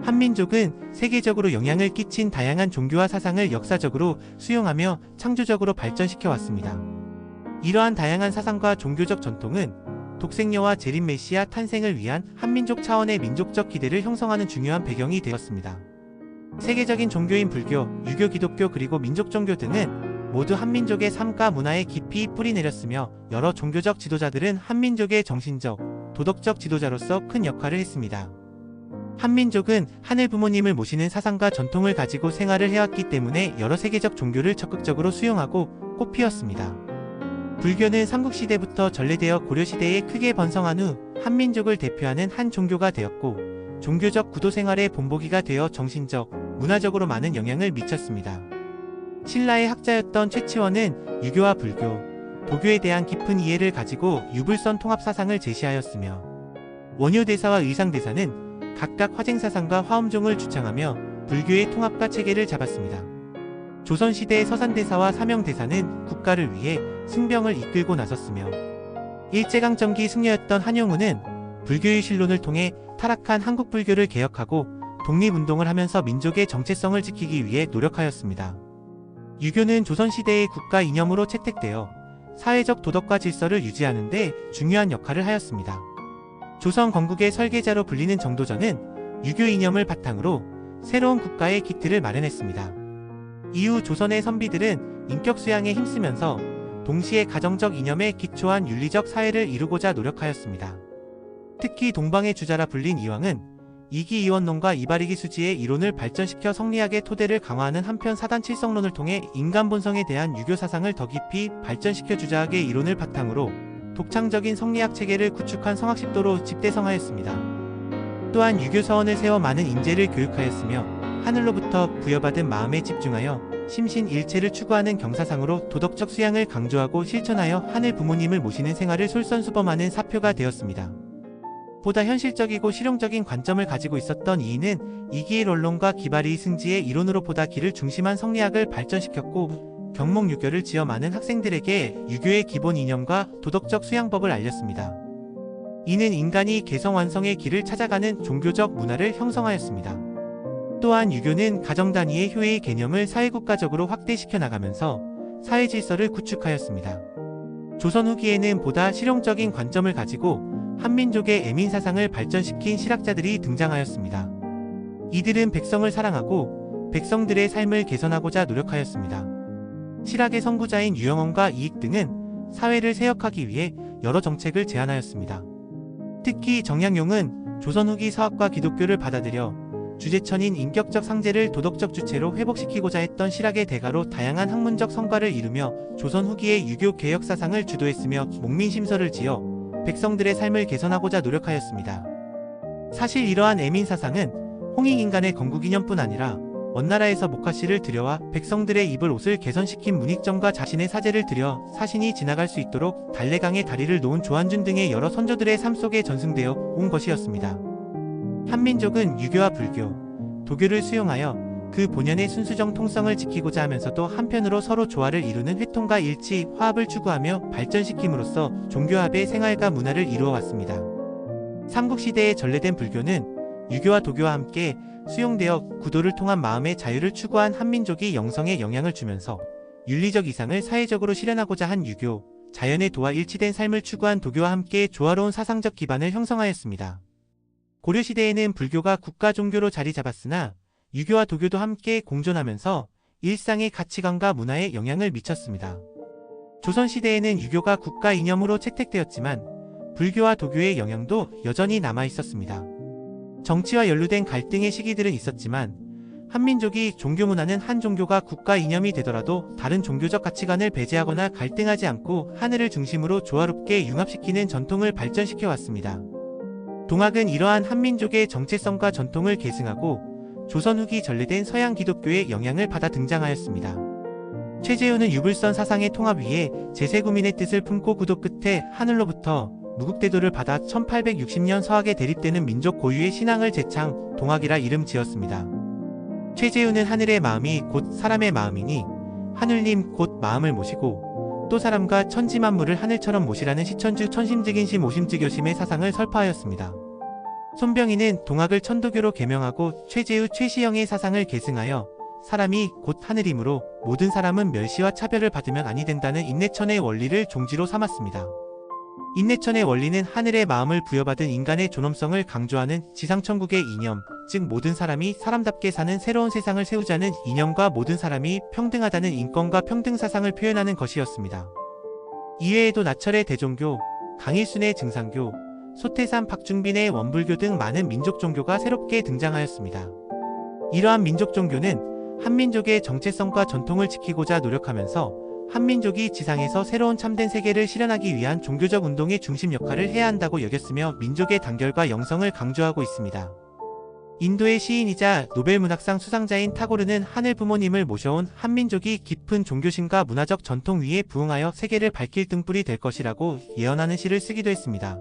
한민족은 세계적으로 영향을 끼친 다양한 종교와 사상을 역사적으로 수용하며 창조적으로 발전시켜 왔습니다. 이러한 다양한 사상과 종교적 전통은 독생녀와 재림 메시아 탄생을 위한 한민족 차원의 민족적 기대를 형성하는 중요한 배경이 되었습니다. 세계적인 종교인 불교, 유교, 기독교 그리고 민족 종교 등은 모두 한민족의 삶과 문화에 깊이 뿌리내렸으며 여러 종교적 지도자들은 한민족의 정신적, 도덕적 지도자로서 큰 역할을 했습니다. 한민족은 하늘 부모님을 모시는 사상과 전통을 가지고 생활을 해왔기 때문에 여러 세계적 종교를 적극적으로 수용하고 꽃피웠습니다. 불교는 삼국시대부터 전래되어 고려시대에 크게 번성한 후 한민족을 대표하는 한 종교가 되었고 종교적 구도 생활의 본보기가 되어 정신적, 문화적으로 많은 영향을 미쳤습니다. 신라의 학자였던 최치원은 유교와 불교, 도교에 대한 깊은 이해를 가지고 유불선 통합 사상을 제시하였으며 원효대사와 의상대사는 각각 화쟁사상과 화엄종을 주창하며 불교의 통합과 체계를 잡았습니다. 조선시대의 서산대사와 사명대사는 국가를 위해 승병을 이끌고 나섰으며 일제강점기 승려였던 한용우는 불교의 신론을 통해 타락한 한국 불교를 개혁하고 독립운동을 하면서 민족의 정체성을 지키기 위해 노력하였습니다. 유교는 조선시대의 국가 이념으로 채택되어 사회적 도덕과 질서를 유지하는 데 중요한 역할을 하였습니다. 조선 건국의 설계자로 불리는 정도전은 유교 이념을 바탕으로 새로운 국가의 기틀을 마련했습니다. 이후 조선의 선비들은 인격 수양에 힘쓰면서 동시에 가정적 이념에 기초한 윤리적 사회를 이루고자 노력하였습니다. 특히 동방의 주자라 불린 이황은 이기이원론과 이바리기 수지의 이론을 발전시켜 성리학의 토대를 강화하는 한편 사단칠성론을 통해 인간 본성에 대한 유교 사상을 더 깊이 발전시켜 주자학의 이론을 바탕으로 독창적인 성리학 체계를 구축한 성학식도로 집대성하였습니다. 또한 유교 서원을 세워 많은 인재를 교육하였으며 하늘로부터 부여받은 마음에 집중하여 심신일체를 추구하는 경사상으로 도덕적 수양을 강조하고 실천하여 하늘 부모님을 모시는 생활을 솔선수범하는 사표가 되었습니다. 보다 현실적이고 실용적인 관점을 가지고 있었던 이인은 이기의 원론과 기바리 승지의 이론으로 보다 기를 중심한 성리학을 발전시켰고 경목유교를 지어 많은 학생들에게 유교의 기본 이념과 도덕적 수양법을 알렸습니다. 이는 인간이 개성완성의 길을 찾아가는 종교적 문화를 형성하였습니다. 또한 유교는 가정 단위의 효의 개념을 사회국가적으로 확대시켜 나가면서 사회 질서를 구축하였습니다. 조선 후기에는 보다 실용적인 관점을 가지고 한민족의 애민 사상을 발전시킨 실학자들이 등장하였습니다. 이들은 백성을 사랑하고 백성들의 삶을 개선하고자 노력하였습니다. 실학의 선구자인 유영원과 이익 등은 사회를 세역하기 위해 여러 정책을 제안하였습니다. 특히 정약용은 조선 후기 서학과 기독교를 받아들여 주제천인 인격적 상제를 도덕적 주체로 회복시키고자 했던 실학의 대가로 다양한 학문적 성과를 이루며 조선 후기의 유교 개혁 사상을 주도했으며 목민심서를 지어 백성들의 삶을 개선하고자 노력하였습니다. 사실 이러한 애민 사상은 홍익인간의 건국이념뿐 아니라 원나라에서 목화씨를 들여와 백성들의 입을 옷을 개선시킨 문익점과 자신의 사제를 들여 사신이 지나갈 수 있도록 달래강에 다리를 놓은 조한준 등의 여러 선조들의 삶 속에 전승되어 온 것이었습니다. 한민족은 유교와 불교, 도교를 수용하여 그 본연의 순수정 통성을 지키고자 하면서도 한편으로 서로 조화를 이루는 회통과 일치, 화합을 추구하며 발전시킴으로써 종교합의 생활과 문화를 이루어 왔습니다. 삼국시대에 전래된 불교는 유교와 도교와 함께 수용되어 구도를 통한 마음의 자유를 추구한 한민족이 영성에 영향을 주면서 윤리적 이상을 사회적으로 실현하고자 한 유교, 자연의 도와 일치된 삶을 추구한 도교와 함께 조화로운 사상적 기반을 형성하였습니다. 고려시대에는 불교가 국가 종교로 자리 잡았으나 유교와 도교도 함께 공존하면서 일상의 가치관과 문화에 영향을 미쳤습니다. 조선시대에는 유교가 국가 이념으로 채택되었지만 불교와 도교의 영향도 여전히 남아있었습니다. 정치와 연루된 갈등의 시기들은 있었지만 한민족이 종교 문화는 한 종교가 국가 이념이 되더라도 다른 종교적 가치관을 배제하거나 갈등하지 않고 하늘을 중심으로 조화롭게 융합시키는 전통을 발전시켜 왔습니다. 동학은 이러한 한민족의 정체성과 전통을 계승하고 조선 후기 전래된 서양 기독교의 영향을 받아 등장하였습니다. 최재훈은 유불선 사상의 통합 위에 제세구민의 뜻을 품고 구도 끝에 하늘로부터 무국대도를 받아 1860년 서학에 대립되는 민족 고유의 신앙을 제창, 동학이라 이름 지었습니다. 최재훈은 하늘의 마음이 곧 사람의 마음이니 하늘님 곧 마음을 모시고 또 사람과 천지만물을 하늘처럼 모시라는 시천주 천심즉인심 오심즉요심의 사상을 설파하였습니다. 손병희는 동학을 천도교로 개명하고 최재우 최시영의 사상을 계승하여 사람이 곧 하늘이므로 모든 사람은 멸시와 차별을 받으면 아니 된다는 인내천의 원리를 종지로 삼았습니다. 인내천의 원리는 하늘의 마음을 부여받은 인간의 존엄성을 강조하는 지상천국의 이념, 즉 모든 사람이 사람답게 사는 새로운 세상을 세우자는 이념과 모든 사람이 평등하다는 인권과 평등 사상을 표현하는 것이었습니다. 이외에도 나철의 대종교, 강일순의 증상교, 소태산 박중빈의 원불교 등 많은 민족 종교가 새롭게 등장하였습니다. 이러한 민족 종교는 한민족의 정체성과 전통을 지키고자 노력하면서 한민족이 지상에서 새로운 참된 세계를 실현하기 위한 종교적 운동의 중심 역할을 해야 한다고 여겼으며 민족의 단결과 영성을 강조하고 있습니다. 인도의 시인이자 노벨문학상 수상자인 타고르는 하늘 부모님을 모셔온 한민족이 깊은 종교심과 문화적 전통 위에 부응하여 세계를 밝힐 등불이 될 것이라고 예언하는 시를 쓰기도 했습니다.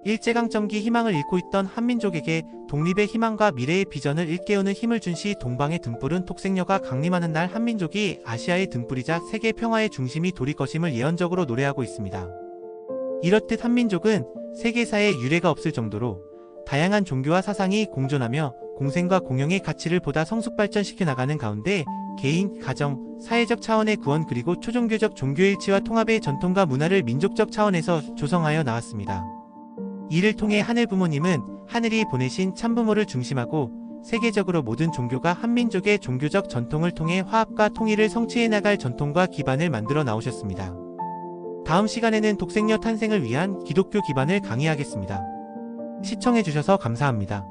일제강점기 희망을 잃고 있던 한민족에게 독립의 희망과 미래의 비전을 일깨우는 힘을 준 시 동방의 등불은 독생녀가 강림하는 날 한민족이 아시아의 등불이자 세계 평화의 중심이 도릴 것임을 예언적으로 노래하고 있습니다. 이렇듯 한민족은 세계사에 유례가 없을 정도로 다양한 종교와 사상이 공존하며 공생과 공영의 가치를 보다 성숙발전시켜 나가는 가운데 개인, 가정, 사회적 차원의 구원 그리고 초종교적 종교일치와 통합의 전통과 문화를 민족적 차원에서 조성하여 나왔습니다. 이를 통해 하늘 부모님은 하늘이 보내신 참부모를 중심하고 세계적으로 모든 종교가 한민족의 종교적 전통을 통해 화합과 통일을 성취해 나갈 전통과 기반을 만들어 나오셨습니다. 다음 시간에는 독생녀 탄생을 위한 기독교 기반을 강의하겠습니다. 시청해주셔서 감사합니다.